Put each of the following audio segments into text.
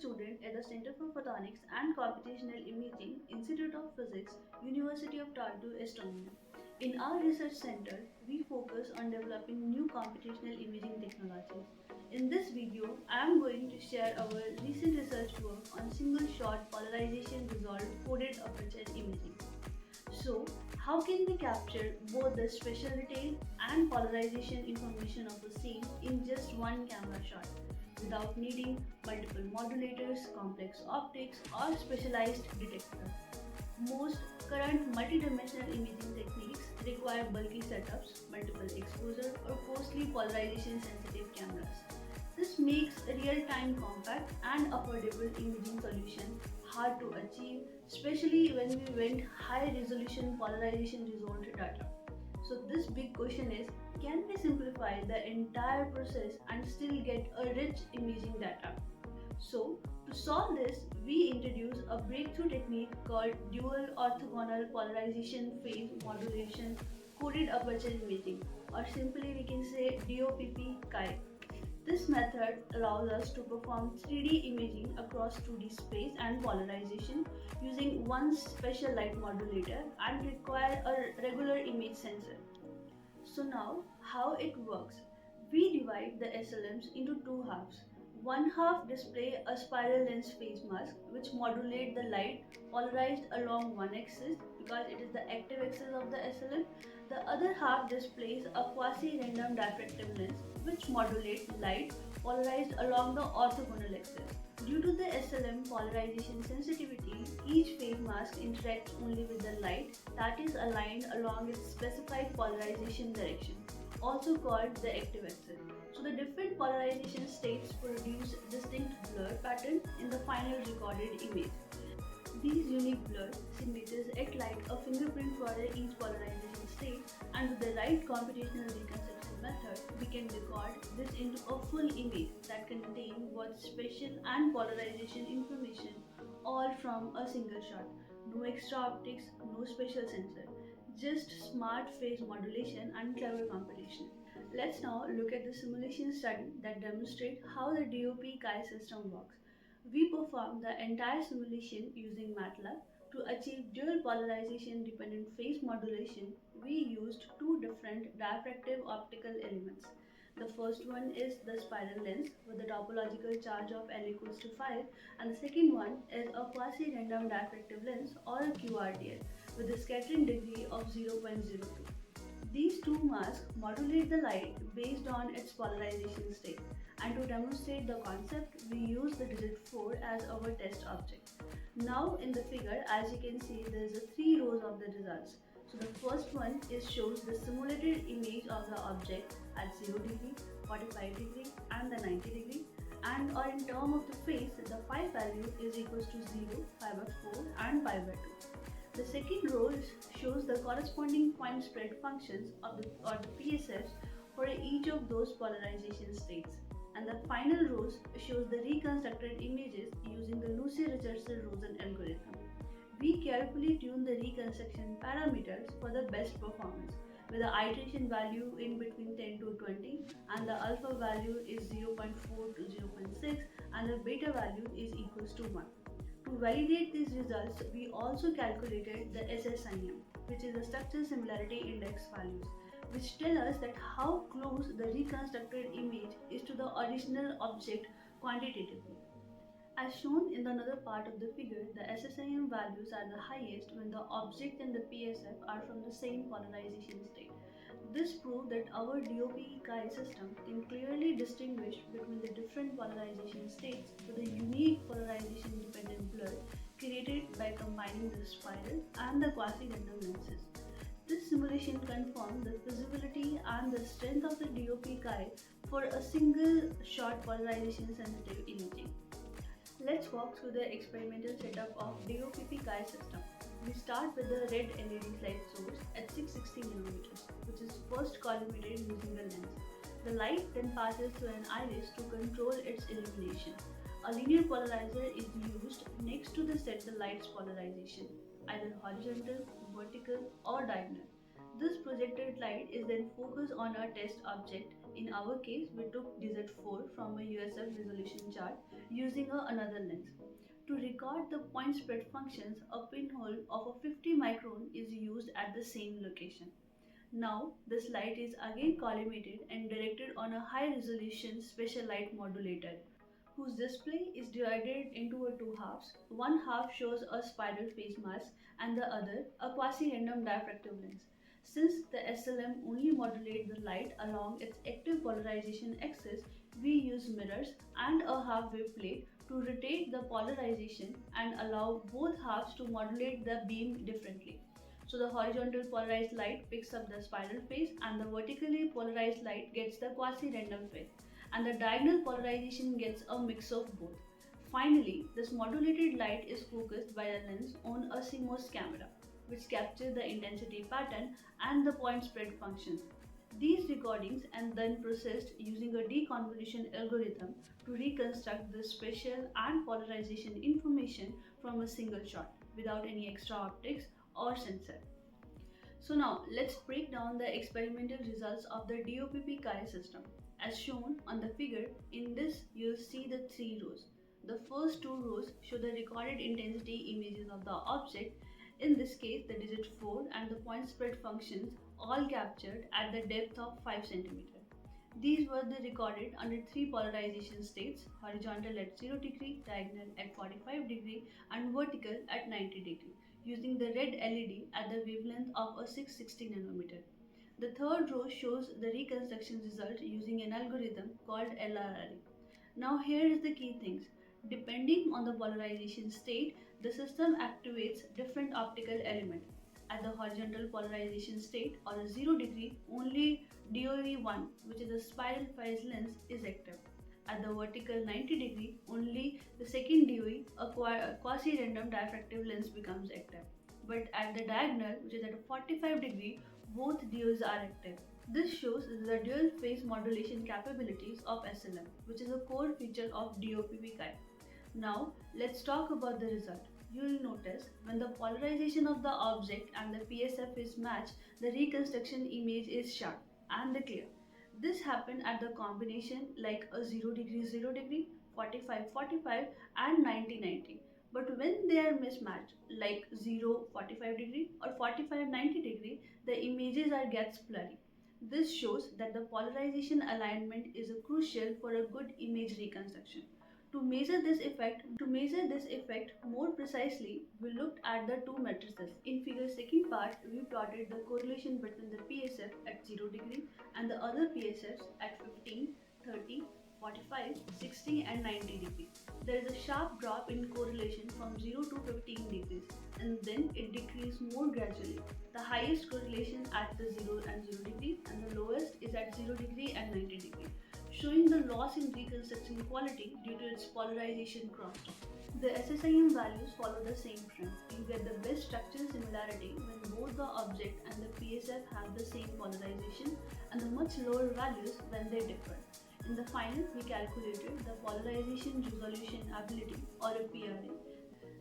student at the Center for Photonics and Computational Imaging, Institute of Physics, University of Tartu, Estonia. In our research center, we focus on developing new computational imaging technologies. In this video, I am going to share our recent research work on single-shot polarization resolved coded aperture imaging. So, how can we capture both the spatial detail and polarization information of the scene in just one camera shot without needing multiple modulators, complex optics, or specialized detectors? Most current multidimensional imaging techniques require bulky setups, multiple exposure, or costly polarization sensitive cameras. This makes real-time compact and affordable imaging solution hard to achieve, especially when we want high-resolution polarization resolved data. So this big question is, can we simplify the entire process and still get a rich imaging data? So to solve this, we introduce a breakthrough technique called dual orthogonal polarization phase modulation coded aperture imaging, or simply we can say DOPP-CAI. This method allows us to perform 3D imaging across 2D space and polarization using one special light modulator and require a regular image sensor. So now, how it works? We divide the SLMs into two halves. One half display a spiral lens phase mask which modulate the light polarized along one axis because it is the active axis of the SLM. The other half displays a quasi-random diffractive lens which modulates light polarized along the orthogonal axis. Due to the SLM polarization sensitivity, each phase mask interacts only with the light that is aligned along its specified polarization direction, also called the active axis. So the different polarization states produce distinct blur pattern in the final recorded image. These unique blur signatures act like a fingerprint for each polarization state, and with the right computational reconstruction method, we can record this into a full image that contains both spatial and polarization information all from a single shot. No extra optics, no special sensor, just smart phase modulation and clever computation. Let's now look at the simulation study that demonstrates how the DOP-CAI system works. We performed the entire simulation using MATLAB. To achieve dual polarization dependent phase modulation, we used two different diffractive optical elements. The first one is the spiral lens with the topological charge of L equals to 5, and the second one is a quasi-random diffractive lens or a QRDL with a scattering degree of 0.02. These two masks modulate the light based on its polarization state, and to demonstrate the concept, we use the digit 4 as our test object. Now in the figure, as you can see, there is a 3 rows of the results. So the first one shows the simulated image of the object at 0 degree, 45 degree and the 90 degree, and or in term of the phase, the phi value is equals to 0, pi by 4 and pi by 2. The second row shows the corresponding point spread functions of the PSFs for each of those polarization states. And the final row shows the reconstructed images using the Lucy-Richardson-Rosen algorithm. We carefully tune the reconstruction parameters for the best performance, with the iteration value in between 10 to 20 and the alpha value is 0.4 to 0.6 and the beta value is equals to 1. To validate these results, we also calculated the SSIM, which is the structure similarity index values, which tell us that how close the reconstructed image is to the original object quantitatively. As shown in another part of the figure, the SSIM values are the highest when the object and the PSF are from the same polarization state. This proved that our DOP-CAI system can clearly distinguish between the different polarization states with a unique polarization dependent blur created by combining the spiral and the quasi-random lenses. This simulation confirmed the feasibility and the strength of the DOP-CAI for a single shot polarization sensitive imaging. Let's walk through the experimental setup of DOPP-CAI system. We start with the red LED light source at 660 mm, which is first collimated using a lens. The light then passes through an iris to control its illumination. A linear polarizer is used next to the set the light's polarization, either horizontal, vertical or diagonal. This projected light is then focused on a test object. In our case, we took DZ4 from a USF resolution chart using another lens. To record the point spread functions, a pinhole of a 50 micron is used at the same location. Now, this light is again collimated and directed on a high resolution special light modulator, whose display is divided into two halves. One half shows a spiral phase mask and the other a quasi-random diffractive lens. Since the SLM only modulates the light along its active polarization axis, we use mirrors and a half-wave plate to rotate the polarization and allow both halves to modulate the beam differently. So the horizontal polarized light picks up the spiral phase and the vertically polarized light gets the quasi-random phase, and the diagonal polarization gets a mix of both. Finally, this modulated light is focused by the lens on a CMOS camera, which captures the intensity pattern and the point spread functions. These recordings and then processed using a deconvolution algorithm to reconstruct the spatial and polarization information from a single shot without any extra optics or sensor. So now let's break down the experimental results of the DOPP Chi system. As shown on the figure, in this you'll see the three rows. The first two rows show the recorded intensity images of the object, in this case the digit 4 and the point spread functions, all captured at the depth of 5 cm. These were the recorded under three polarization states: horizontal at 0 degree, diagonal at 45 degree and vertical at 90 degree, using the red LED at the wavelength of a 660 nanometer. The third row shows the reconstruction result using an algorithm called LRRE. Now here is the key things. Depending on the polarization state, the system activates different optical elements. At the horizontal polarization state or a 0 degree, only DOE1, which is a spiral phase lens, is active. At the vertical 90 degree, only the second DOE, a quasi-random diffractive lens, becomes active. But at the diagonal, which is at a 45 degree, both DOs are active. This shows the dual phase modulation capabilities of SLM, which is a core feature of DOPP Chi. Now, let's talk about the result. You will notice when the polarization of the object and the PSF is matched, the reconstruction image is sharp and clear. This happened at the combination like a 0 degree 0 degree, 45 45 and 90 90. But when they are mismatched like 0 45 degree or 45 90 degree, the images are gets blurry. This shows that the polarization alignment is crucial for a good image reconstruction. To measure this effect more precisely, we looked at the two matrices. In figure second part, we plotted the correlation between the PSF at 0 degree and the other PSFs at 15, 30, 45, 60 and 90 degree. There is a sharp drop in correlation from 0 to 15 degrees, and then it decreases more gradually. The highest correlation at the 0 and 0 degree and the lowest is at 0 degree and 90 degree, showing the loss in reconstruction quality due to its polarization crosstalk. The SSIM values follow the same trend. You get the best structural similarity when both the object and the PSF have the same polarization, and the much lower values when they differ. In the final, we calculated the polarization resolution ability, or a PRA.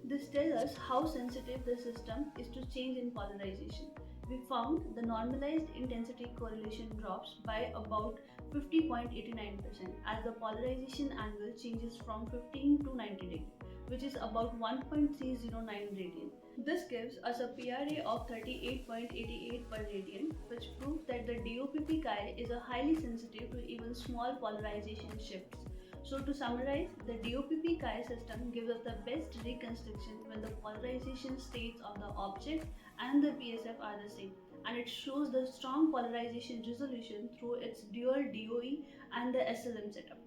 This tells us how sensitive the system is to change in polarization. We found the normalized intensity correlation drops by about 50.89% as the polarization angle changes from 15 to 90 degree, which is about 1.309 radian. This gives us a PRA of 38.88 per radian, which proves that the DOPP Chi is a highly sensitive to even small polarization shifts. So to summarize, the DOPP Chi system gives us the best reconstruction when the polarization states of the object and the PSF are the same, and it shows the strong polarization resolution through its dual DOE and the SLM setup.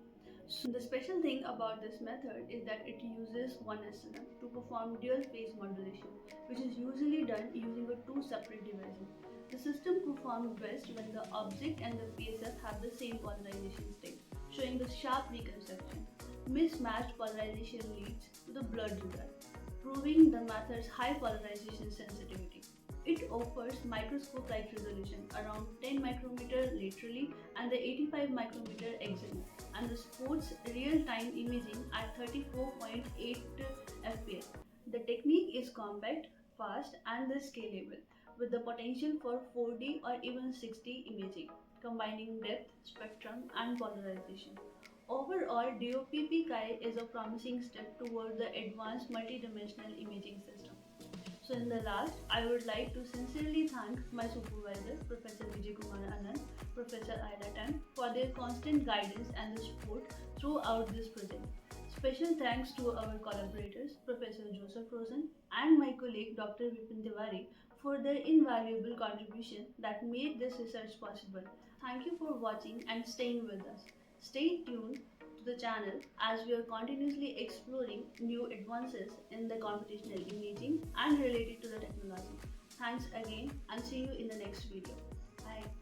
So the special thing about this method is that it uses one SLM to perform dual phase modulation, which is usually done using two separate devices. The system performs best when the object and the PSF have the same polarization state, showing the sharp reconstruction. Mismatched polarization leads to the blurred result, proving the method's high polarization sensitivity. It offers microscope-like resolution around 10 micrometer laterally and the 85 micrometer axially, and the supports real-time imaging at 34.8 fps. The technique is compact, fast and the scalable, with the potential for 4D or even 6D imaging, combining depth, spectrum, and polarization. Overall, DOPP-Chi is a promising step toward the advanced multidimensional imaging system. So in the last, I would like to sincerely thank my supervisor, Professor Vijay Kumar Anand, Professor Ida Tan, for their constant guidance and the support throughout this project. Special thanks to our collaborators, Professor Joseph Rosen and my colleague Dr. Vipin Tiwari for their invaluable contribution that made this research possible. Thank you for watching and staying with us. Stay tuned to the channel as we are continuously exploring new advances in the computational imaging and related to the technology. Thanks again and see you in the next video. Bye.